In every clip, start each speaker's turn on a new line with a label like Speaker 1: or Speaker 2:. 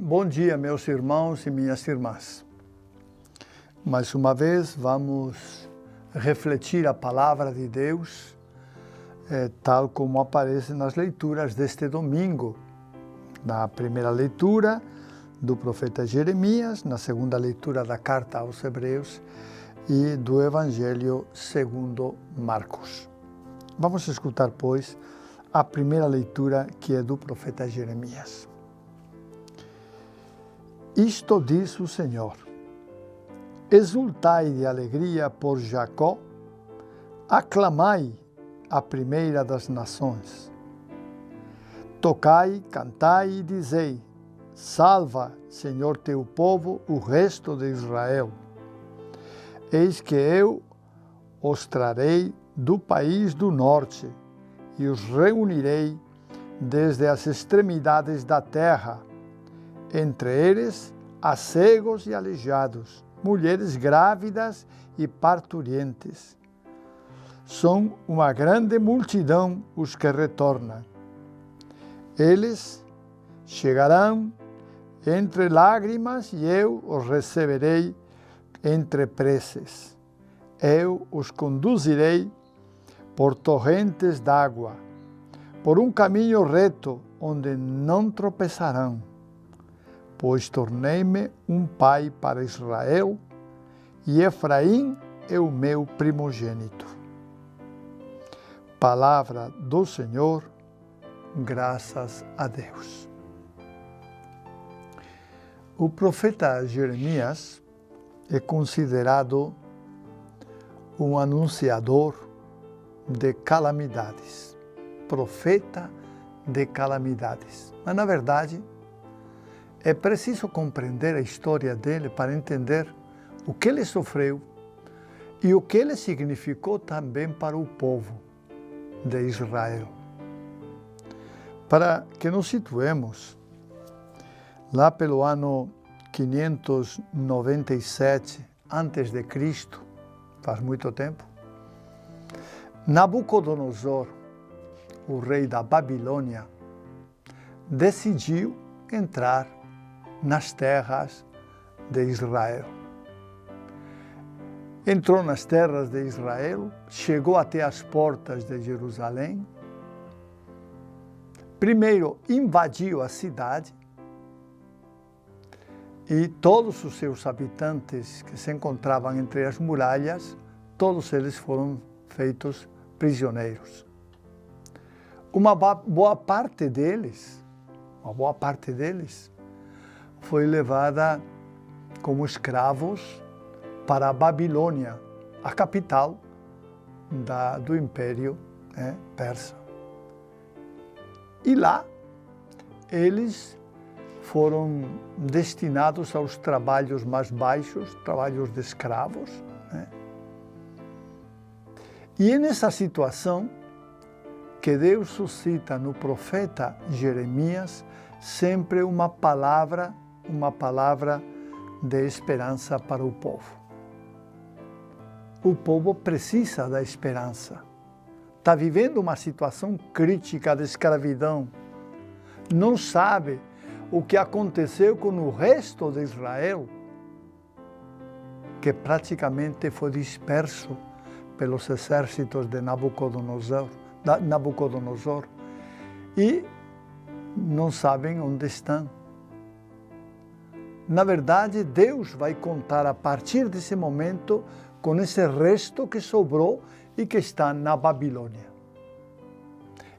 Speaker 1: Bom dia, meus irmãos e minhas irmãs. Mais uma vez, vamos refletir a palavra de Deus, tal como aparece nas leituras deste domingo. Na primeira leitura do profeta Jeremias, na segunda leitura da carta aos Hebreus e do Evangelho segundo Marcos. Vamos escutar, pois, a primeira leitura, que é do profeta Jeremias. Isto diz o Senhor: exultai de alegria por Jacó, aclamai a primeira das nações. Tocai, cantai e dizei: salva, Senhor teu povo, o resto de Israel. Eis que eu os trarei do país do norte e os reunirei desde as extremidades da terra, entre eles há cegos e aleijados, mulheres grávidas e parturientes. São uma grande multidão os que retornam. Eles chegarão entre lágrimas e eu os receberei entre preces. Eu os conduzirei por torrentes d'água, por um caminho reto onde não tropeçarão. Pois tornei-me um pai para Israel, e Efraim é o meu primogênito. Palavra do Senhor, graças a Deus. O profeta Jeremias é considerado um anunciador de calamidades, profeta de calamidades. Mas, na verdade, é preciso compreender a história dele para entender o que ele sofreu e o que ele significou também para o povo de Israel. Para que nos situemos, lá pelo ano 597 a.C., faz muito tempo, Nabucodonosor, o rei da Babilônia, decidiu entrar nas terras de Israel. Entrou nas terras de Israel, chegou até as portas de Jerusalém. Primeiro invadiu a cidade e todos os seus habitantes que se encontravam entre as muralhas, todos eles foram feitos prisioneiros. Uma boa parte deles foi levada como escravos para a Babilônia, a capital do Império Persa. E lá eles foram destinados aos trabalhos mais baixos, trabalhos de escravos. E é nessa situação que Deus suscita no profeta Jeremias sempre uma palavra de esperança para o povo. O povo precisa da esperança. Está vivendo uma situação crítica de escravidão. Não sabe o que aconteceu com o resto de Israel, que praticamente foi disperso pelos exércitos de Nabucodonosor, e não sabem onde estão. Na verdade, Deus vai contar a partir desse momento com esse resto que sobrou e que está na Babilônia.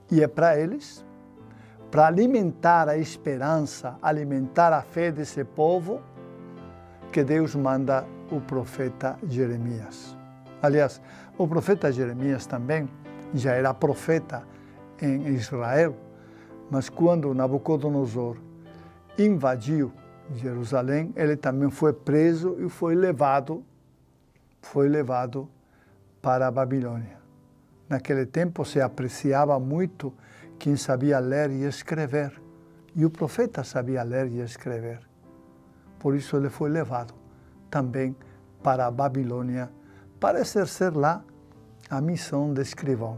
Speaker 1: E é para eles, para alimentar a esperança, alimentar a fé desse povo, que Deus manda o profeta Jeremias. Aliás, o profeta Jeremias também já era profeta em Israel, mas quando Nabucodonosor invadiu Jerusalém, ele também foi preso e foi levado para a Babilônia. Naquele tempo se apreciava muito quem sabia ler e escrever, e o profeta sabia ler e escrever. Por isso ele foi levado também para a Babilônia, para exercer lá a missão de escrivão.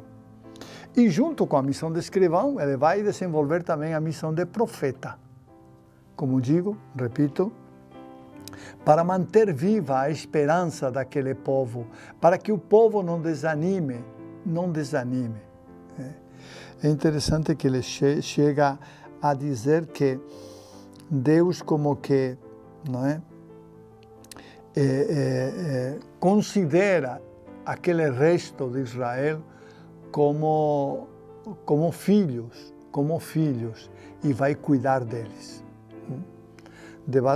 Speaker 1: E junto com a missão de escrivão, ele vai desenvolver também a missão de profeta. como digo, repito, para manter viva a esperança daquele povo, para que o povo não desanime. É interessante que ele chega a dizer que Deus como que, não é, considera aquele resto de Israel como filhos, e vai cuidar deles.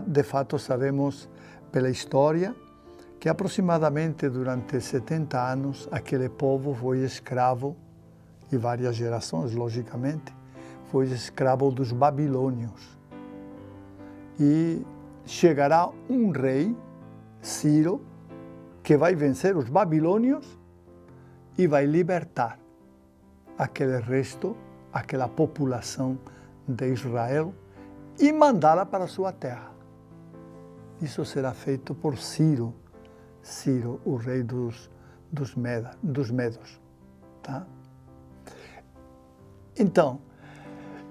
Speaker 1: De fato, sabemos pela história que aproximadamente durante 70 anos aquele povo foi escravo, e várias gerações, logicamente, foi escravo dos babilônios. E chegará um rei, Ciro, que vai vencer os babilônios e vai libertar aquele resto, aquela população de Israel e mandá-la para a sua terra. Isso será feito por Ciro, o rei dos medos. Tá? Então,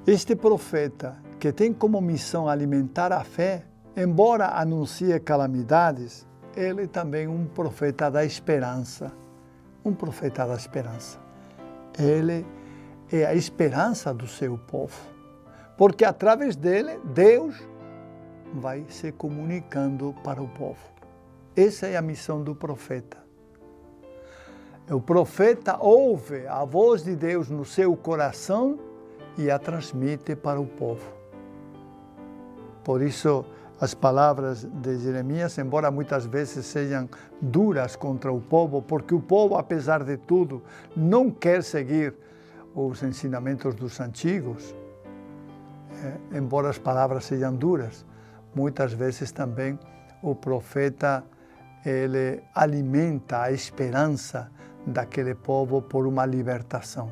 Speaker 1: este profeta, que tem como missão alimentar a fé, embora anuncie calamidades, ele também é um profeta da esperança. Ele é a esperança do seu povo, porque através dele, Deus vai se comunicando para o povo. Essa é a missão do profeta. O profeta ouve a voz de Deus no seu coração e a transmite para o povo. Por isso, as palavras de Jeremias, embora muitas vezes sejam duras contra o povo, porque o povo, apesar de tudo, não quer seguir os ensinamentos dos antigos, embora as palavras sejam duras, muitas vezes também o profeta ele alimenta a esperança daquele povo por uma libertação.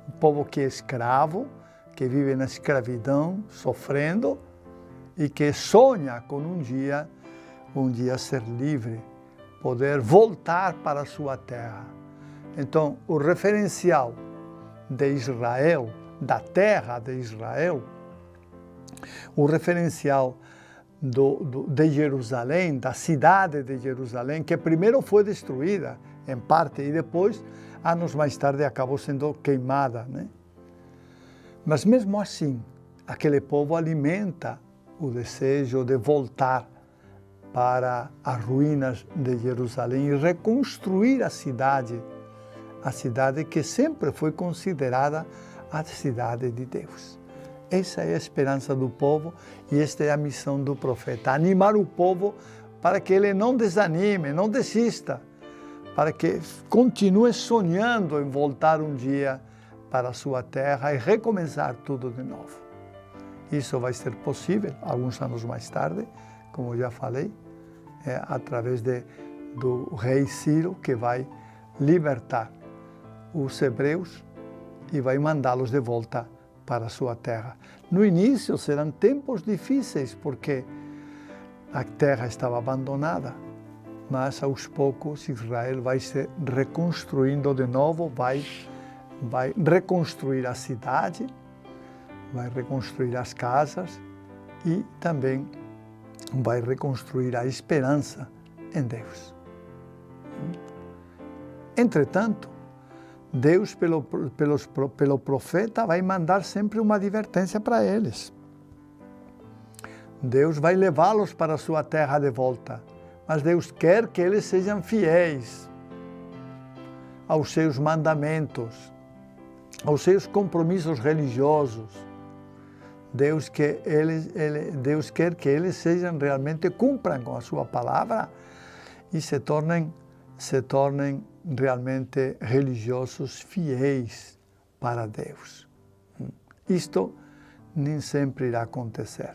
Speaker 1: O povo que é escravo, que vive na escravidão, sofrendo, e que sonha com um dia ser livre, poder voltar para a sua terra. Então, o referencial de Israel, da terra de Israel, o referencial de Jerusalém, da cidade de Jerusalém, que primeiro foi destruída, em parte, e depois, anos mais tarde, acabou sendo queimada, né? Mas mesmo assim, aquele povo alimenta o desejo de voltar para as ruínas de Jerusalém e reconstruir a cidade que sempre foi considerada a cidade de Deus. Essa é a esperança do povo e esta é a missão do profeta, animar o povo para que ele não desanime, não desista, para que continue sonhando em voltar um dia para a sua terra e recomeçar tudo de novo. Isso vai ser possível alguns anos mais tarde, como já falei, através do rei Ciro, que vai libertar os hebreus e vai mandá-los de volta para a sua terra. No início serão tempos difíceis, porque a terra estava abandonada, mas aos poucos Israel vai se reconstruindo de novo, vai reconstruir a cidade, vai reconstruir as casas e também vai reconstruir a esperança em Deus. Entretanto, Deus, pelo profeta, vai mandar sempre uma advertência para eles. Deus vai levá-los para a sua terra de volta, mas Deus quer que eles sejam fiéis aos seus mandamentos, aos seus compromissos religiosos. Deus quer que eles sejam realmente, cumpram com a sua palavra e se tornem realmente religiosos fiéis para Deus. Isto nem sempre irá acontecer.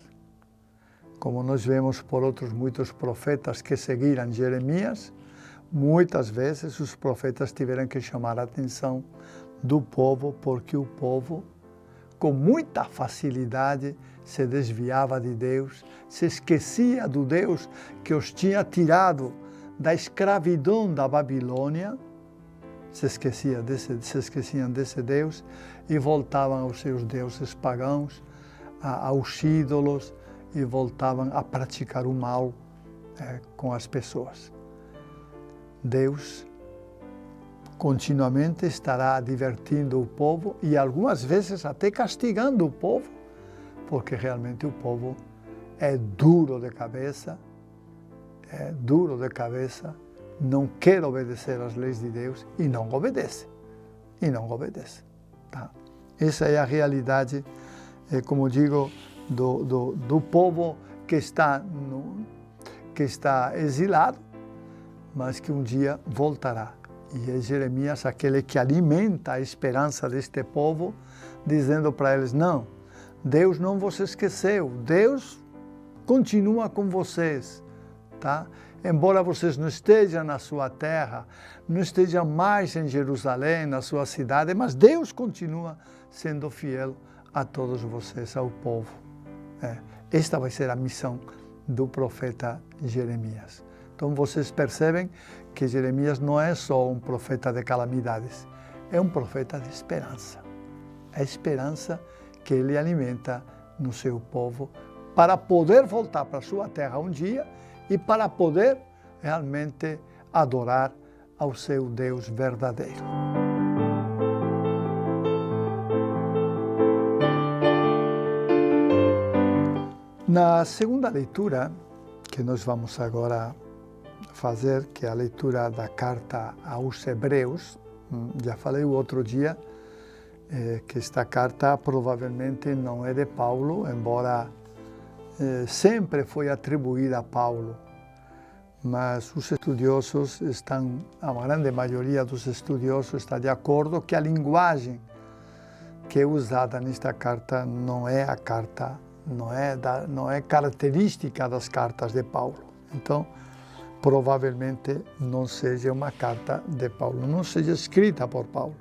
Speaker 1: Como nós vemos por outros muitos profetas que seguiram Jeremias, muitas vezes os profetas tiveram que chamar a atenção do povo, porque o povo, com muita facilidade, se desviava de Deus, se esquecia do Deus que os tinha tirado da escravidão da Babilônia, se esqueciam desse Deus e voltavam aos seus deuses pagãos, aos ídolos, e voltavam a praticar o mal com as pessoas. Deus continuamente estará divertindo o povo e algumas vezes até castigando o povo, porque realmente o povo é duro de cabeça, não quer obedecer às leis de Deus e não obedece. Tá? Essa é a realidade, como digo, do povo que está exilado, mas que um dia voltará. E é Jeremias aquele que alimenta a esperança deste povo, dizendo para eles, não, Deus não vos esqueceu, Deus continua com vocês, tá? Embora vocês não estejam na sua terra, não estejam mais em Jerusalém, na sua cidade, mas Deus continua sendo fiel a todos vocês, ao povo. Esta vai ser a missão do profeta Jeremias. Então vocês percebem que Jeremias não é só um profeta de calamidades, é um profeta de esperança. A esperança que ele alimenta no seu povo para poder voltar para a sua terra um dia e para poder realmente adorar ao seu Deus verdadeiro. Na segunda leitura, que nós vamos agora fazer, que é a leitura da carta aos Hebreus, já falei o outro dia que esta carta provavelmente não é de Paulo, embora sempre foi atribuída a Paulo, mas os estudiosos a grande maioria dos estudiosos está de acordo que a linguagem que é usada nesta carta não é característica das cartas de Paulo. Então, provavelmente não seja uma carta de Paulo, não seja escrita por Paulo.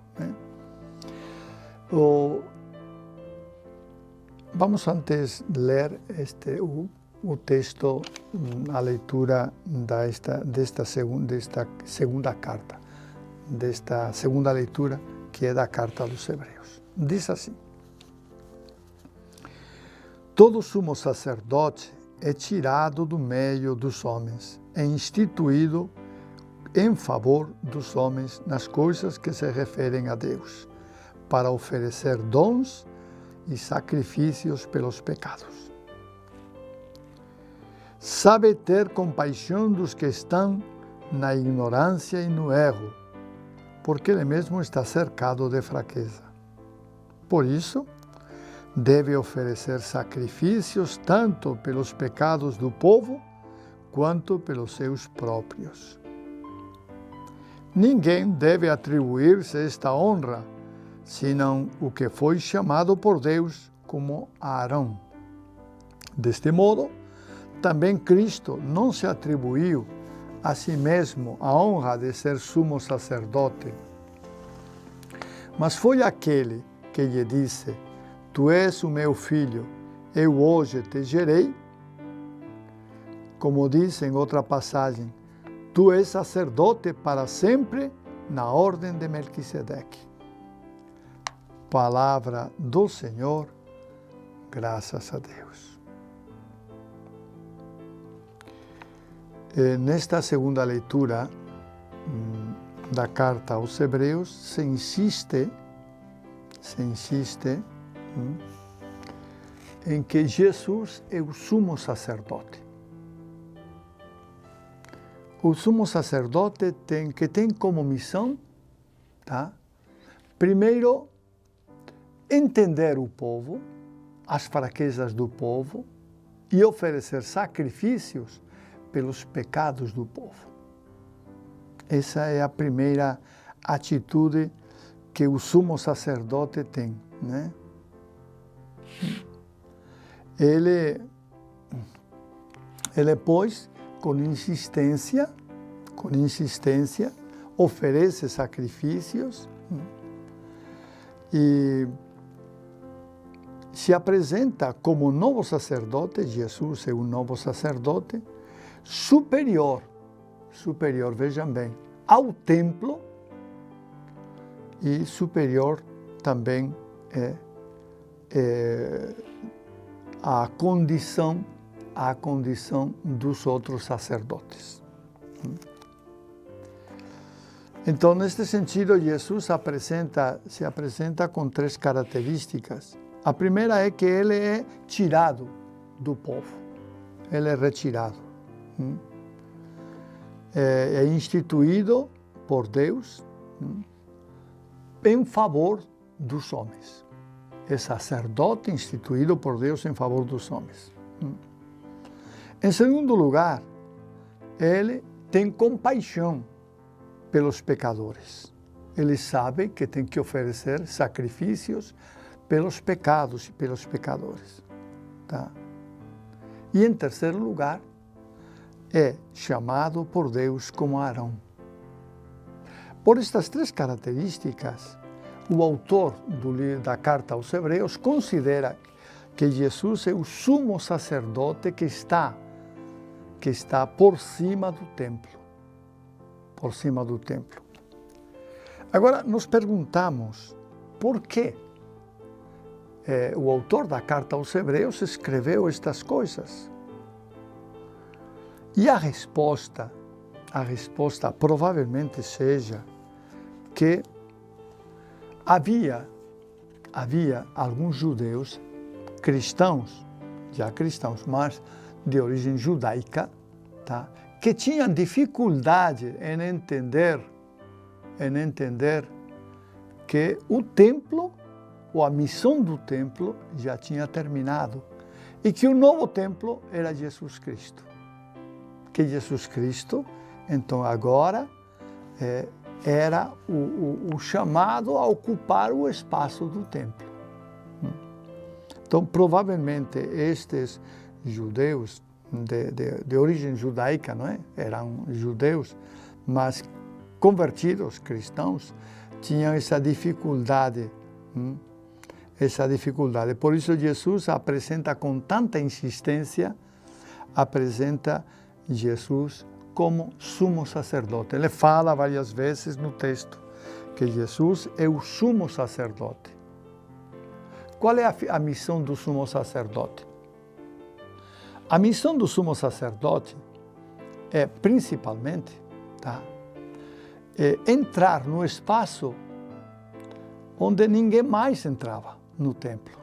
Speaker 1: Vamos antes ler o texto, a leitura desta segunda carta, desta segunda leitura, que é da carta aos Hebreus. Diz assim: todo sumo sacerdote é tirado do meio dos homens, é instituído em favor dos homens nas coisas que se referem a Deus, para oferecer dons e sacrifícios pelos pecados. Sabe ter compaixão dos que estão na ignorância e no erro, porque ele mesmo está cercado de fraqueza. Por isso, deve oferecer sacrifícios tanto pelos pecados do povo, quanto pelos seus próprios. Ninguém deve atribuir-se esta honra, senão o que foi chamado por Deus, como Arão. Deste modo, também Cristo não se atribuiu a si mesmo a honra de ser sumo sacerdote, mas foi aquele que lhe disse: Tu és o meu filho, eu hoje te gerei. Como diz em outra passagem, tu és sacerdote para sempre na ordem de Melquisedeque. Palavra do Senhor, graças a Deus. Nesta segunda leitura da carta aos Hebreus, se insiste em que Jesus é o sumo sacerdote. O sumo sacerdote tem como missão, primeiro, entender o povo, as fraquezas do povo, e oferecer sacrifícios pelos pecados do povo. Essa é a primeira atitude que o sumo sacerdote tem, né? Ele, pois, com insistência, oferece sacrifícios e se apresenta como novo sacerdote. Jesus é um novo sacerdote superior, vejam bem, ao templo, e superior também à condição à condição dos outros sacerdotes. Então, neste sentido, Jesus se apresenta com três características. A primeira é que ele é tirado do povo, ele é retirado. É instituído por Deus em favor dos homens. É sacerdote instituído por Deus em favor dos homens. Em segundo lugar, ele tem compaixão pelos pecadores. Ele sabe que tem que oferecer sacrifícios pelos pecados e pelos pecadores. Tá? E em terceiro lugar, é chamado por Deus como Arão. Por estas três características, o autor da carta aos Hebreus considera que Jesus é o sumo sacerdote que está por cima do templo. Por cima do templo. Agora, nos perguntamos por que o autor da carta aos Hebreus escreveu estas coisas. E a resposta provavelmente seja que havia alguns judeus cristãos, mas de origem judaica, tá? Que tinham dificuldade em entender que o templo, ou a missão do templo, já tinha terminado e que o novo templo era Jesus Cristo. Que Jesus Cristo, então agora, era o chamado a ocupar o espaço do templo. Então, provavelmente, estes judeus de origem judaica, não é? Eram judeus, mas convertidos, cristãos, tinham essa dificuldade. Por isso, Jesus apresenta com tanta insistência, Jesus como sumo sacerdote. Ele fala várias vezes no texto que Jesus é o sumo sacerdote. Qual é a missão do sumo sacerdote? A missão do sumo sacerdote é, principalmente, entrar no espaço onde ninguém mais entrava no templo.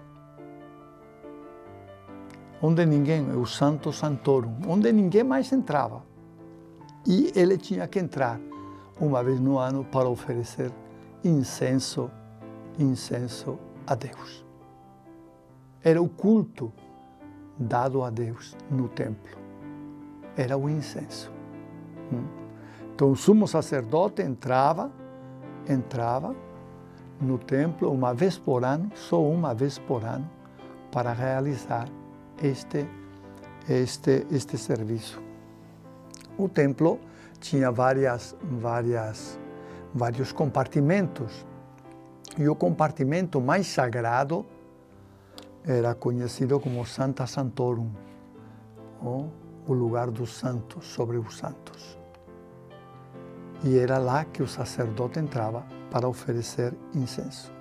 Speaker 1: O Santo Santorum, onde ninguém mais entrava. E ele tinha que entrar uma vez no ano para oferecer incenso a Deus. Era o culto dado a Deus no templo. Era o incenso. Então o sumo sacerdote entrava no templo uma vez por ano, só uma vez por ano, para realizar este serviço. O templo tinha vários compartimentos, e o compartimento mais sagrado era conhecido como Sancta Sanctorum, o lugar dos santos, sobre os santos. E era lá que o sacerdote entrava para oferecer incenso.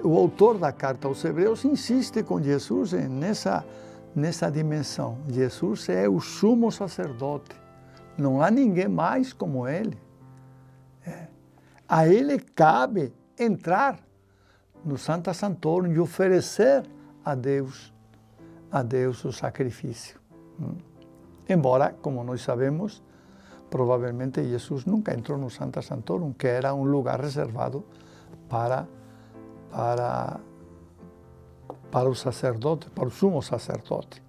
Speaker 1: O autor da carta aos Hebreus insiste com Jesus nessa dimensão. Jesus é o sumo sacerdote. Não há ninguém mais como ele. A ele cabe entrar no Sancta Sanctorum e oferecer a Deus o sacrifício. Embora, como nós sabemos, provavelmente Jesus nunca entrou no Sancta Sanctorum, que era um lugar reservado para o sacerdote, para o sumo sacerdote.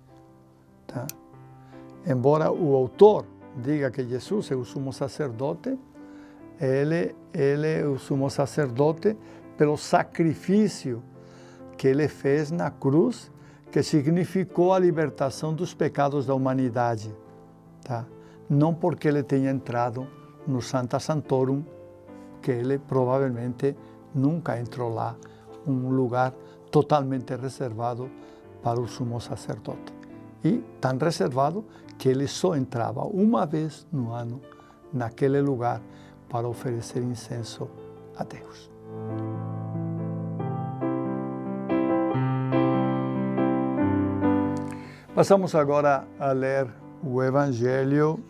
Speaker 1: Tá? Embora o autor diga que Jesus é o sumo sacerdote, ele é o sumo sacerdote pelo sacrifício que ele fez na cruz, que significou a libertação dos pecados da humanidade. Tá? Não porque ele tenha entrado no Sancta Sanctorum, que ele provavelmente nunca entrou lá, um lugar totalmente reservado para o sumo sacerdote. E tão reservado que ele só entrava uma vez no ano naquele lugar para oferecer incenso a Deus. Passamos agora a ler o Evangelho,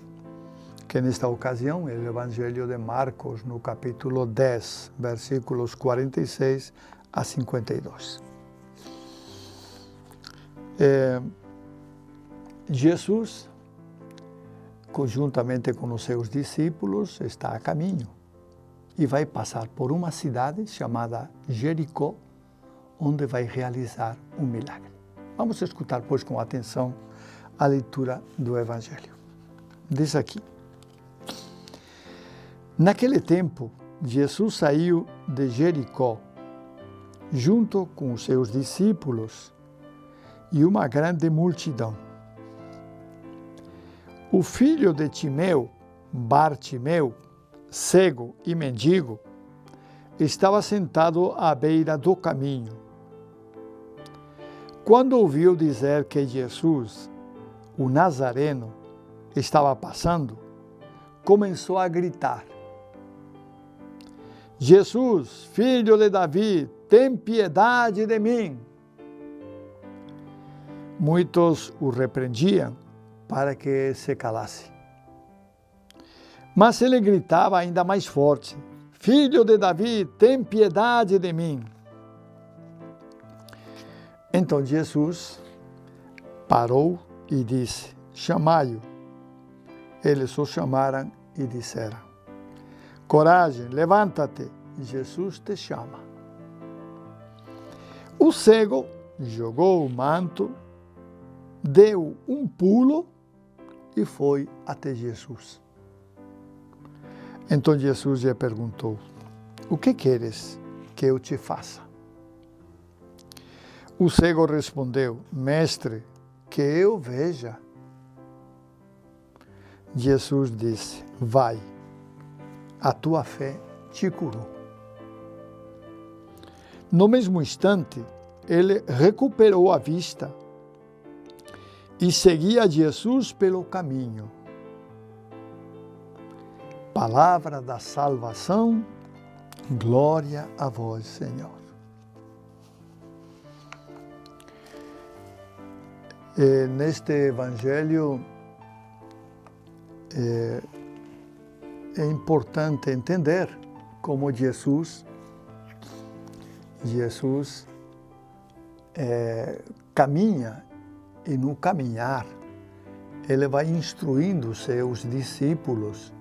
Speaker 1: que nesta ocasião é o Evangelho de Marcos, no capítulo 10, versículos 46 a 52. Jesus, conjuntamente com os seus discípulos, está a caminho e vai passar por uma cidade chamada Jericó, onde vai realizar um milagre. Vamos escutar, pois, com atenção a leitura do Evangelho. Diz aqui: naquele tempo, Jesus saiu de Jericó, junto com os seus discípulos e uma grande multidão. O filho de Timeu, Bartimeu, cego e mendigo, estava sentado à beira do caminho. Quando ouviu dizer que Jesus, o Nazareno, estava passando, começou a gritar: Jesus, filho de Davi, tem piedade de mim. Muitos o repreendiam para que se calasse. Mas ele gritava ainda mais forte: Filho de Davi, tem piedade de mim. Então Jesus parou e disse: chamai-o. Eles o chamaram e disseram: coragem, levanta-te, Jesus te chama. O cego jogou o manto, deu um pulo e foi até Jesus. Então Jesus lhe perguntou: o que queres que eu te faça? O cego respondeu: mestre, que eu veja. Jesus disse: vai, a tua fé te curou. No mesmo instante, ele recuperou a vista e seguia Jesus pelo caminho. Palavra da salvação, glória a vós, Senhor. Neste Evangelho é importante entender como Jesus caminha, e no caminhar ele vai instruindo seus discípulos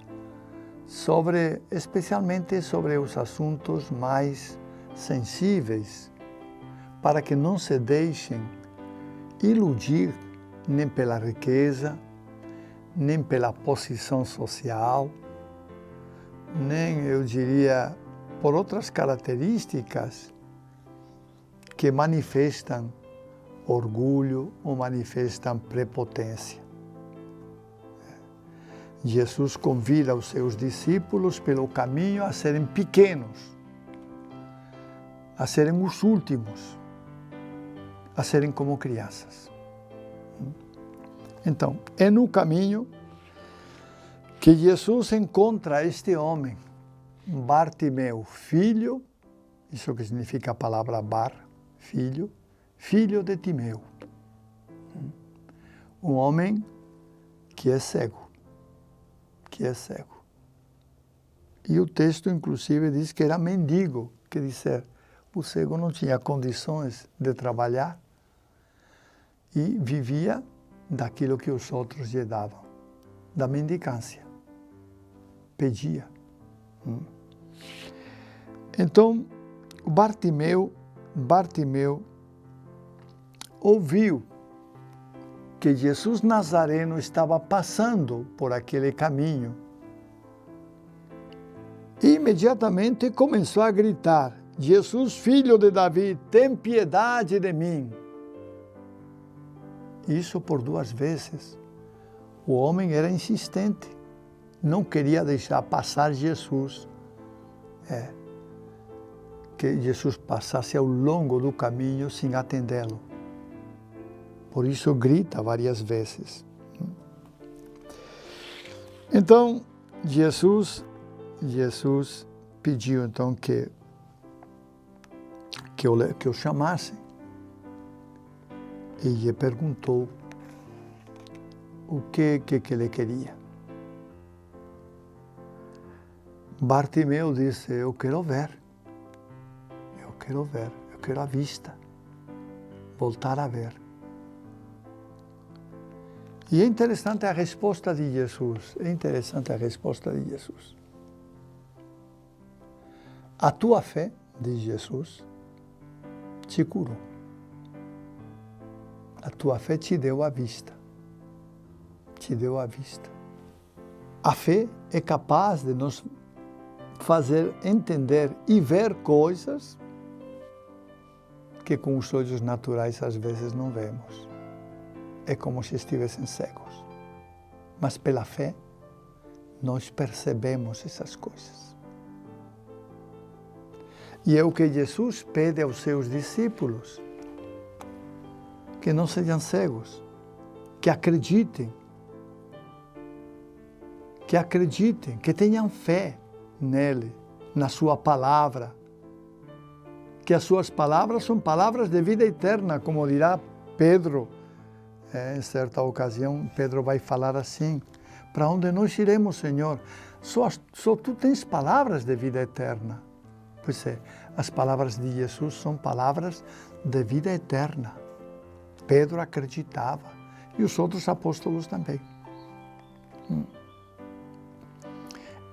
Speaker 1: especialmente sobre os assuntos mais sensíveis, para que não se deixem iludir nem pela riqueza, nem pela posição social, nem, eu diria, por outras características que manifestam orgulho ou manifestam prepotência. Jesus convida os seus discípulos pelo caminho a serem pequenos, a serem os últimos, a serem como crianças. Então, é no caminho que Jesus encontra este homem, Bartimeu, filho, isso que significa a palavra Bar, filho, filho de Timeu. Um homem que é cego. E o texto, inclusive, diz que era mendigo, quer dizer, o cego não tinha condições de trabalhar e vivia daquilo que os outros lhe davam, da mendicância. Pedia. Então, Bartimeu ouviu que Jesus Nazareno estava passando por aquele caminho. E imediatamente começou a gritar: Jesus, filho de Davi, tem piedade de mim. Isso por 2 vezes. O homem era insistente, não queria deixar passar Jesus. Que Jesus passasse ao longo do caminho sem atendê-lo. Por isso grita várias vezes. Então, Jesus pediu então que o chamassem e lhe perguntou o que ele queria. Bartimeu disse, eu quero ver, eu quero a vista, voltar a ver. E é interessante a resposta de Jesus, A tua fé, diz Jesus, te curou. A tua fé te deu a vista. A fé é capaz de nos fazer entender e ver coisas que com os olhos naturais às vezes não vemos. É como se estivessem cegos. Mas pela fé, nós percebemos essas coisas. E é o que Jesus pede aos seus discípulos, que não sejam cegos, que acreditem, que tenham fé nele, na sua palavra, que as suas palavras são palavras de vida eterna, como dirá Pedro. Em certa ocasião, Pedro vai falar assim, para onde nós iremos, Senhor? Só tu tens palavras de vida eterna. Pois é, as palavras de Jesus são palavras de vida eterna. Pedro acreditava, e os outros apóstolos também.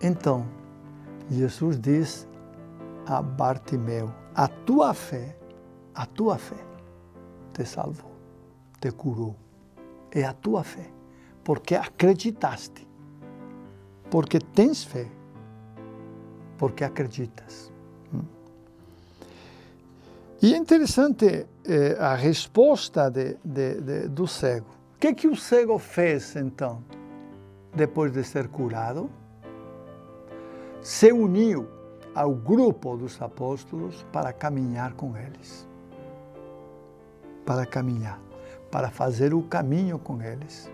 Speaker 1: Então, Jesus diz a Bartimeu, a tua fé te salvou, te curou. É a tua fé, porque acreditaste, porque tens fé, porque acreditas. E é interessante a resposta do cego. O que o cego fez, então, depois de ser curado? Se uniu ao grupo dos apóstolos para caminhar com eles. Para fazer o caminho com eles.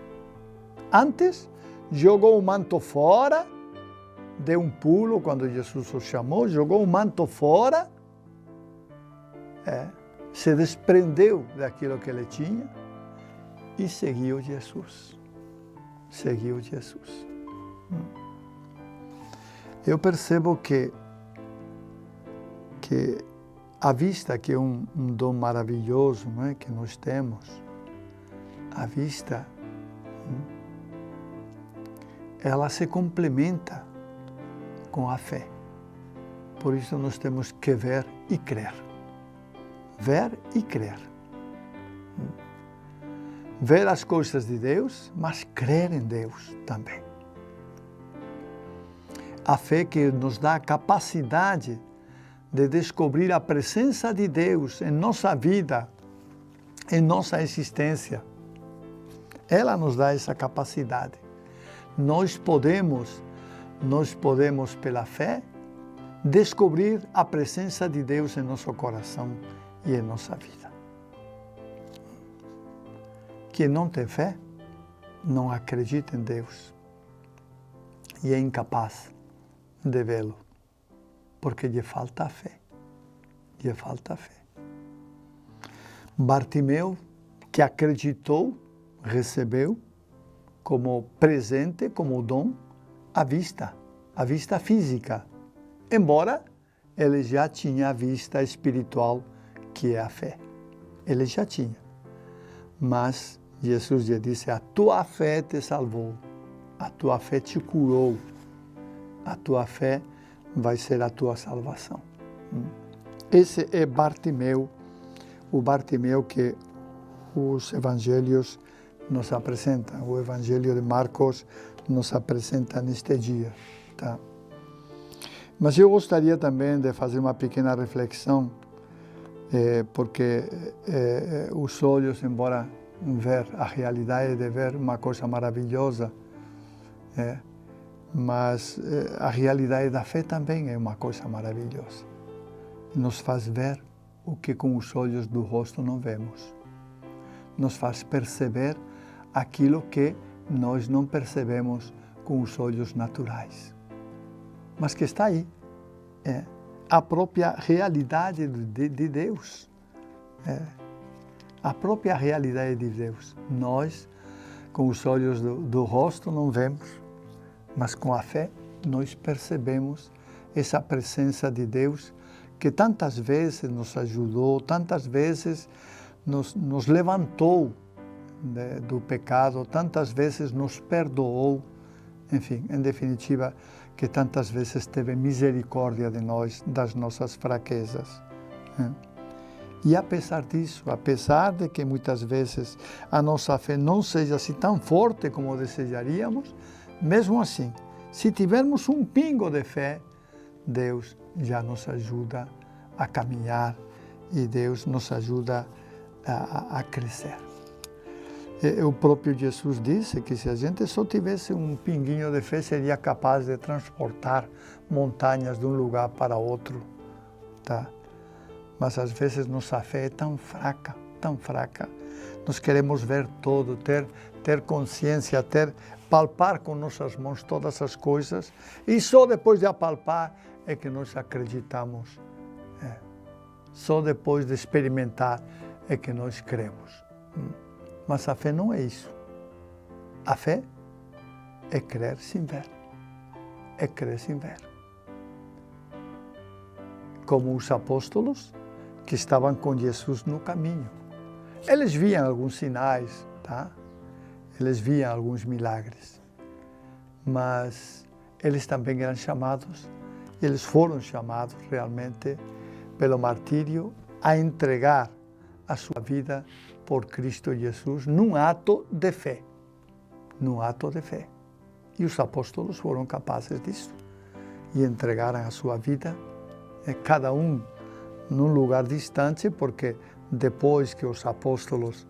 Speaker 1: Antes, jogou o manto fora, deu um pulo quando Jesus o chamou, jogou o manto fora, se desprendeu daquilo que ele tinha e seguiu Jesus. Eu percebo que a vista, que é um dom maravilhoso, não é, que nós temos, a vista, ela se complementa com a fé. Por isso nós temos que ver e crer. Ver e crer. Ver as coisas de Deus, mas crer em Deus também. A fé que nos dá a capacidade de descobrir a presença de Deus em nossa vida, em nossa existência. Ela nos dá essa capacidade. Nós podemos, pela fé, descobrir a presença de Deus em nosso coração e em nossa vida. Quem não tem fé, não acredita em Deus e é incapaz de vê-lo, porque lhe falta a fé. Bartimeu, que acreditou, recebeu como presente, como dom, a vista física, embora ele já tinha a vista espiritual, que é a fé. Ele já tinha. Mas Jesus lhe disse, a tua fé te salvou, a tua fé te curou, a tua fé vai ser a tua salvação. Esse é Bartimeu, o Bartimeu que os evangelhos nos apresentam. O Evangelho de Marcos nos apresenta neste dia. Tá? Mas eu gostaria também de fazer uma pequena reflexão, porque os olhos, embora ver a realidade de ver uma coisa maravilhosa, mas a realidade da fé também é uma coisa maravilhosa. Nos faz ver o que com os olhos do rosto não vemos. Nos faz perceber aquilo que nós não percebemos com os olhos naturais, mas que está aí. A própria realidade de Deus. A própria realidade de Deus. Nós Com os olhos do rosto não vemos, mas com a fé nós percebemos essa presença de Deus que tantas vezes nos ajudou, tantas vezes nos levantou do pecado, tantas vezes nos perdoou, enfim, em definitiva, que tantas vezes teve misericórdia de nós, das nossas fraquezas. E apesar disso, apesar de que muitas vezes a nossa fé não seja assim tão forte como desejaríamos, mesmo assim, se tivermos um pingo de fé, Deus já nos ajuda a caminhar e Deus nos ajuda a crescer. O próprio Jesus disse que se a gente só tivesse um pinguinho de fé, seria capaz de transportar montanhas de um lugar para outro, tá? Mas às vezes nossa fé é tão fraca, tão fraca. Nós queremos ver tudo, ter consciência, palpar com nossas mãos todas as coisas, e só depois de apalpar é que nós acreditamos. Só depois de experimentar é que nós cremos. Mas a fé não é isso. A fé é crer sem ver. É crer sem ver. Como os apóstolos que estavam com Jesus no caminho. Eles viam alguns sinais, tá? Eles viam alguns milagres. Mas eles também eram chamados, eles foram chamados realmente pelo martírio a entregar a sua vida por Cristo Jesus num ato de fé. Num ato de fé. E os apóstolos foram capazes disso. E entregaram a sua vida, cada um num lugar distante, porque depois que os apóstolos,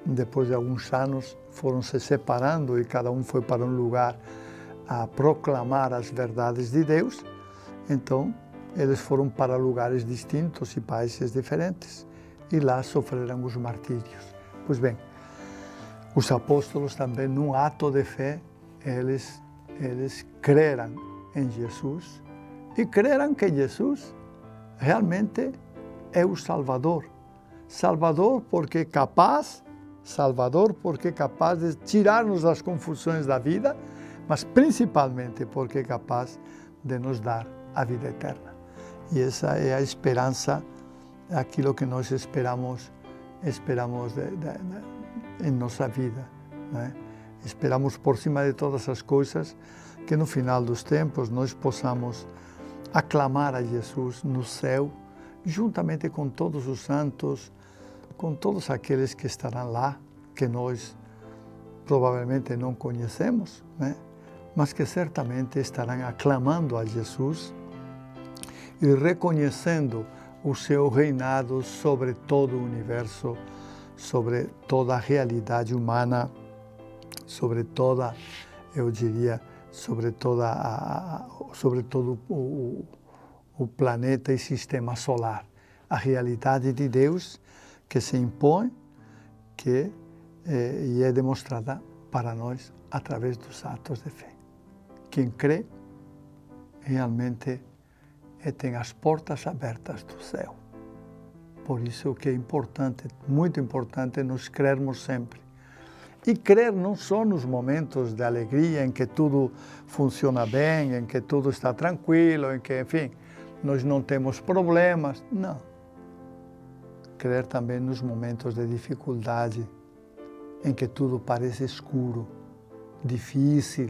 Speaker 1: depois de alguns anos, foram se separando e cada um foi para um lugar a proclamar as verdades de Deus, então eles foram para lugares distintos e países diferentes e lá sofreram os martírios. Pois bem, os apóstolos também, num ato de fé, eles creram em Jesus e creram que Jesus realmente é o Salvador. Salvador porque é capaz de tirar-nos das confusões da vida, mas principalmente porque é capaz de nos dar a vida eterna. E essa é a esperança, aquilo que nós esperamos em nossa vida, né? Esperamos por cima de todas as coisas que no final dos tempos nós possamos aclamar a Jesus no céu, juntamente com todos os santos, com todos aqueles que estarão lá, que nós provavelmente não conhecemos, né? Mas que certamente estarão aclamando a Jesus e reconhecendo o seu reinado sobre todo o universo, sobre toda a realidade humana, sobre toda, eu diria, sobre todo o planeta e sistema solar. A realidade de Deus que se impõe, e é demonstrada para nós através dos atos de fé. Quem crê realmente tem as portas abertas do céu. Por isso que é importante, muito importante, nós crermos sempre. E crer não só nos momentos de alegria, em que tudo funciona bem, em que tudo está tranquilo, em que, enfim, nós não temos problemas. Não. Crer também nos momentos de dificuldade, em que tudo parece escuro, difícil,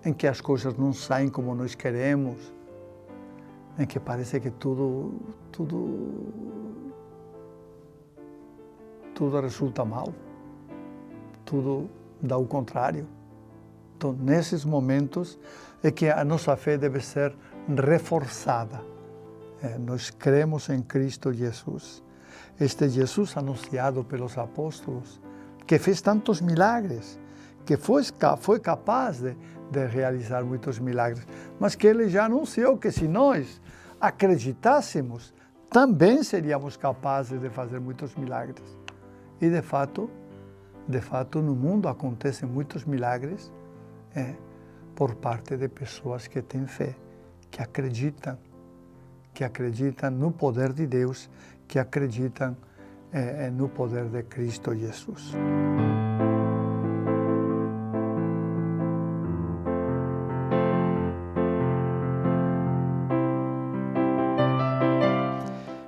Speaker 1: em que as coisas não saem como nós queremos, em que parece que tudo resulta mal, tudo dá o contrário. Então, nesses momentos é que a nossa fé deve ser reforçada. Nós cremos em Cristo Jesus. Este Jesus anunciado pelos apóstolos, que fez tantos milagres, que foi capaz de realizar muitos milagres, mas que ele já anunciou que se nós acreditássemos, também seríamos capazes de fazer muitos milagres. E de fato no mundo acontecem muitos milagres por parte de pessoas que têm fé, que acreditam no poder de Deus, que acreditam no poder de Cristo Jesus.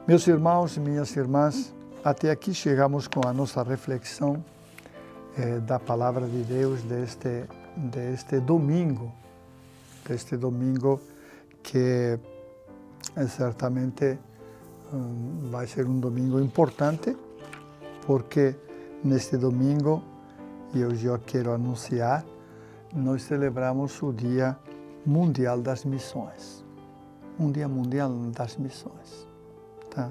Speaker 1: Meus irmãos e minhas irmãs, até aqui chegamos com a nossa reflexão da Palavra de Deus deste domingo que certamente vai ser um domingo importante, porque neste domingo, e hoje eu quero anunciar, nós celebramos o Dia Mundial das Missões. Um Dia Mundial das Missões. Tá?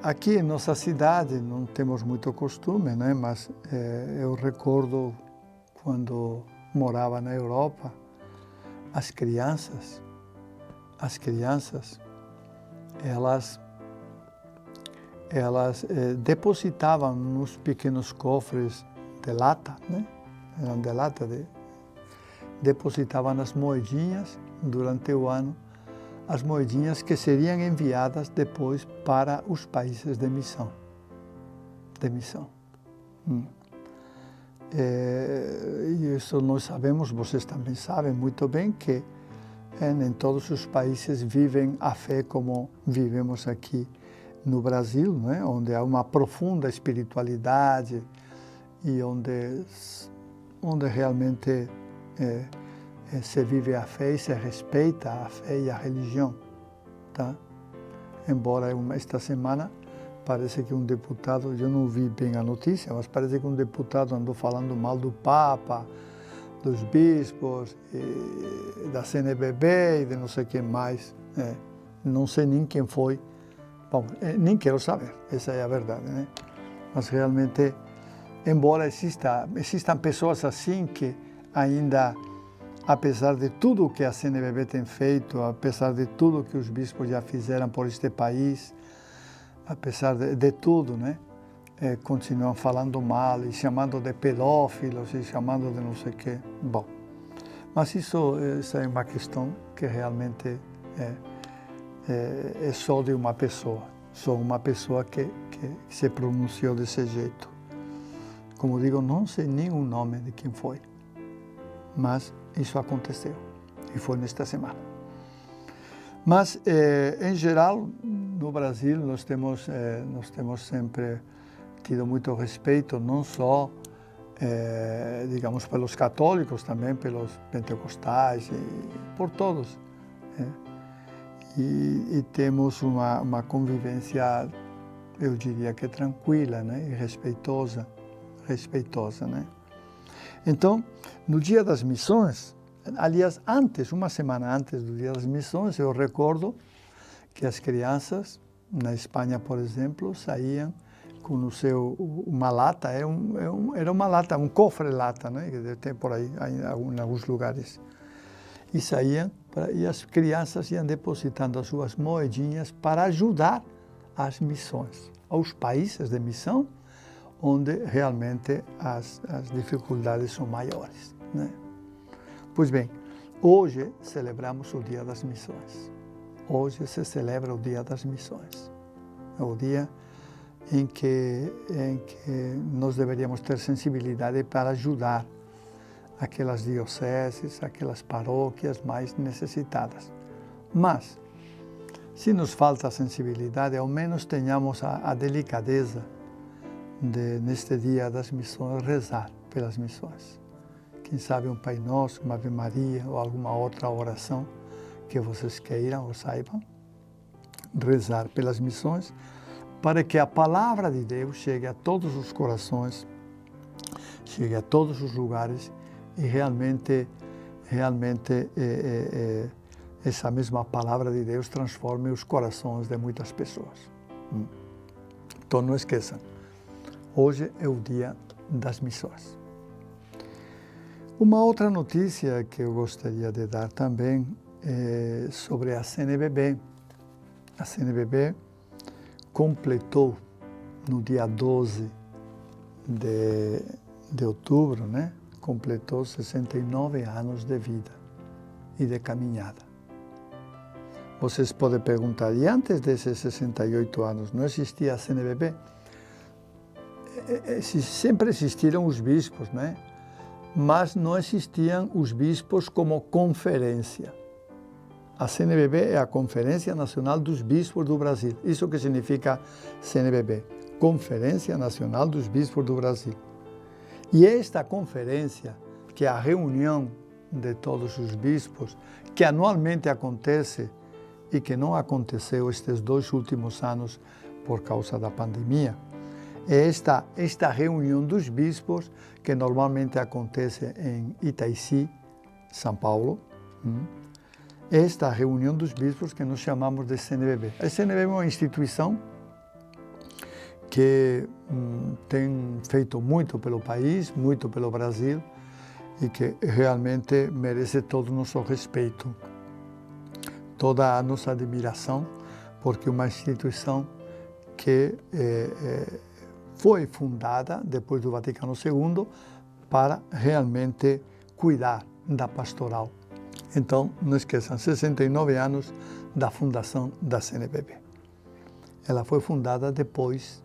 Speaker 1: Aqui em nossa cidade não temos muito costume, né? Mas eu recordo quando morava na Europa, as crianças, elas depositavam nos pequenos cofres de lata, né? Eram de lata, depositavam as moedinhas durante o ano, as moedinhas que seriam enviadas depois para os países de missão. E isso nós sabemos, vocês também sabem muito bem, que em todos os países vivem a fé como vivemos aqui no Brasil, né? Onde há uma profunda espiritualidade e onde realmente se vive a fé e se respeita a fé e a religião, tá? Embora esta semana parece que um deputado, eu não vi bem a notícia, mas parece que um deputado andou falando mal do Papa, dos bispos, da CNBB e de não sei quem mais. Não sei nem quem foi. Bom, nem quero saber, essa é a verdade, né? Mas realmente, embora existam pessoas assim que ainda, apesar de tudo que a CNBB tem feito, apesar de tudo que os bispos já fizeram por este país, apesar de tudo, né? Continuam falando mal e chamando de pedófilos e chamando de não sei o quê. Bom, mas essa é uma questão que realmente é só de uma pessoa, que se pronunciou desse jeito. Como digo, não sei nem o nome de quem foi, mas isso aconteceu e foi nesta semana. Mas, em geral, no Brasil, nós temos sempre tido muito respeito, não só, digamos, pelos católicos, também pelos pentecostais, e por todos. E temos uma convivência, eu diria que tranquila, né? E respeitosa, né? Então, no Dia das Missões, aliás, uma semana antes do Dia das Missões, eu recordo que as crianças, na Espanha, por exemplo, saíam com uma lata, era uma lata, um cofre-lata, né? Que tem por aí, em alguns lugares. E saíam, e as crianças iam depositando as suas moedinhas para ajudar as missões, aos países de missão, onde realmente as dificuldades são maiores, né? Pois bem, hoje celebramos o Dia das Missões. Hoje se celebra o Dia das Missões. É o dia em que nós deveríamos ter sensibilidade para ajudar aquelas dioceses, aquelas paróquias mais necessitadas. Mas, se nos falta sensibilidade, ao menos tenhamos a delicadeza de, neste Dia das Missões, rezar pelas missões. Quem sabe um Pai Nosso, uma Ave Maria ou alguma outra oração que vocês queiram ou saibam, rezar pelas missões, para que a palavra de Deus chegue a todos os corações, chegue a todos os lugares e realmente essa mesma palavra de Deus transforme os corações de muitas pessoas. Então não esqueçam, hoje é o Dia das Missões. Uma outra notícia que eu gostaria de dar também é sobre a CNBB. A CNBB completou no dia 12 de outubro, né? Completou 69 anos de vida e de caminhada. Vocês podem perguntar, e antes desses 68 anos não existia a CNBB? Sempre existiram os bispos, né? Mas não existiam os bispos como conferência. A CNBB é a Conferência Nacional dos Bispos do Brasil. Isso que significa CNBB, Conferência Nacional dos Bispos do Brasil. E esta conferência, que é a reunião de todos os bispos, que anualmente acontece e que não aconteceu estes 2 últimos anos por causa da pandemia, é esta reunião dos bispos que normalmente acontece em Itaici, São Paulo. Esta reunião dos bispos que nós chamamos de CNBB. A CNBB é uma instituição que tem feito muito pelo país, muito pelo Brasil, e que realmente merece todo o nosso respeito, toda a nossa admiração, porque é uma instituição que foi fundada depois do Vaticano II para realmente cuidar da pastoral. Então, não esqueçam, 69 anos da fundação da CNBB. Ela foi fundada depois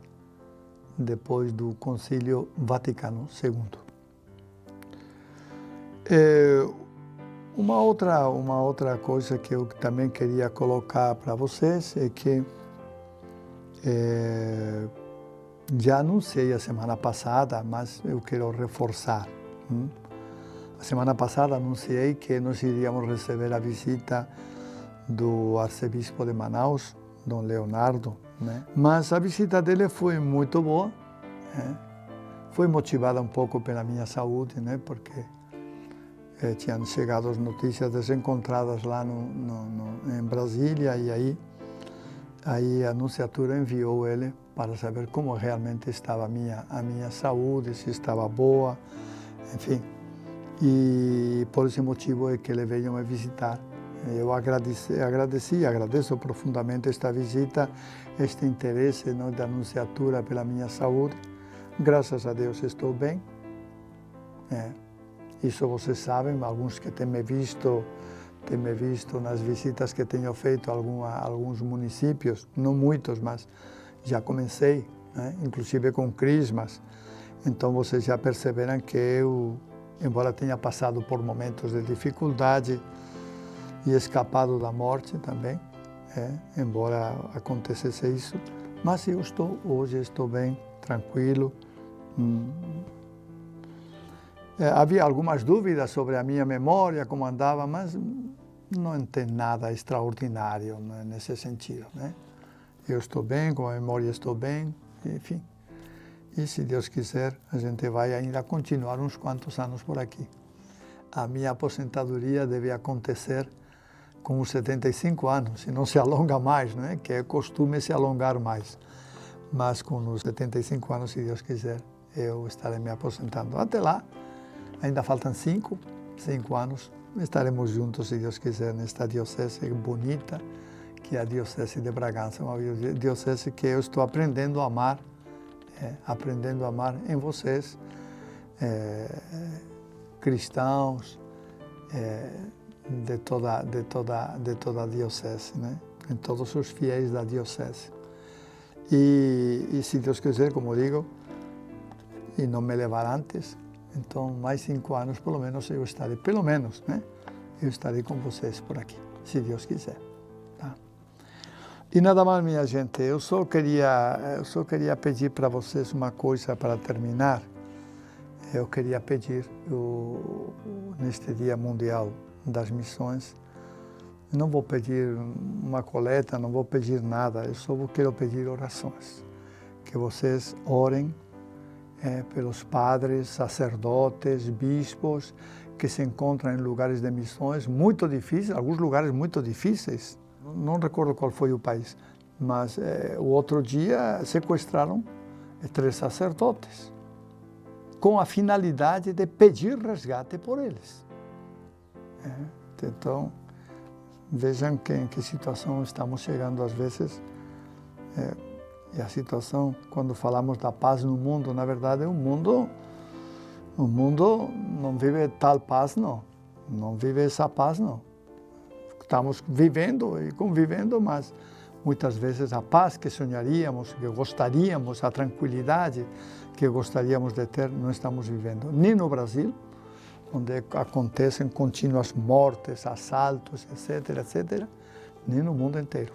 Speaker 1: do Concílio Vaticano II. Uma outra coisa que eu também queria colocar para vocês é que já anunciei a semana passada, mas eu quero reforçar. A semana passada anunciei que nós iríamos receber a visita do arcebispo de Manaus, Dom Leonardo, né? Mas a visita dele foi muito boa, né? Foi motivada um pouco pela minha saúde, né? Porque tinham chegado as notícias desencontradas lá em Brasília, e aí a Nunciatura enviou ele para saber como realmente estava a minha saúde, se estava boa, enfim. E por esse motivo é que ele veio me visitar. Eu agradeço profundamente esta visita, este interesse, né, da Nunciatura pela minha saúde. Graças a Deus estou bem. Isso vocês sabem, alguns que têm me visto nas visitas que tenho feito a alguns municípios, não muitos, mas já comecei, né, inclusive com crismas. Então vocês já perceberam que eu, embora tenha passado por momentos de dificuldade e escapado da morte também, embora acontecesse isso, mas eu hoje estou bem, tranquilo. Havia algumas dúvidas sobre a minha memória, como andava, mas não tem nada extraordinário, né, nesse sentido, né? Eu estou bem, com a memória estou bem, enfim. E se Deus quiser, a gente vai ainda continuar uns quantos anos por aqui. A minha aposentadoria deve acontecer com os 75 anos, se não se alonga mais, né? Que é costume se alongar mais. Mas com os 75 anos, se Deus quiser, eu estarei me aposentando. Até lá, ainda faltam 5 anos, estaremos juntos, se Deus quiser, nesta diocese bonita, que é a Diocese de Bragança, uma diocese que eu estou aprendendo a amar, em vocês, cristãos, de toda a diocese, né? Em todos os fiéis da diocese. E se Deus quiser, como digo, e não me levar antes, então mais 5 anos pelo menos eu estarei, pelo menos, né? Eu estarei com vocês por aqui, se Deus quiser. Tá? E nada mais, minha gente, eu só queria pedir para vocês uma coisa para terminar. Eu queria pedir, neste Dia Mundial das Missões, não vou pedir uma coleta, não vou pedir nada, eu só quero pedir orações. Que vocês orem pelos padres, sacerdotes, bispos, que se encontram em lugares de missões muito difíceis, alguns lugares muito difíceis. Não recordo qual foi o país, mas o outro dia sequestraram 3 sacerdotes, com a finalidade de pedir resgate por eles. Então, vejam em que situação estamos chegando às vezes. E a situação, quando falamos da paz no mundo, na verdade, o mundo não vive tal paz, não vive essa paz, não. Estamos vivendo e convivendo, mas muitas vezes a paz que sonharíamos, que gostaríamos, a tranquilidade que gostaríamos de ter, não estamos vivendo, nem no Brasil, onde acontecem contínuas mortes, assaltos, etc., etc., nem no mundo inteiro.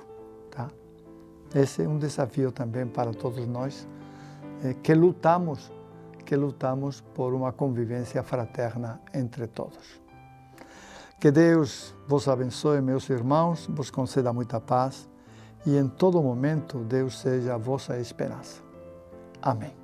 Speaker 1: Tá? Esse é um desafio também para todos nós, que lutamos por uma convivência fraterna entre todos. Que Deus vos abençoe, meus irmãos, vos conceda muita paz e em todo momento Deus seja a vossa esperança. Amém.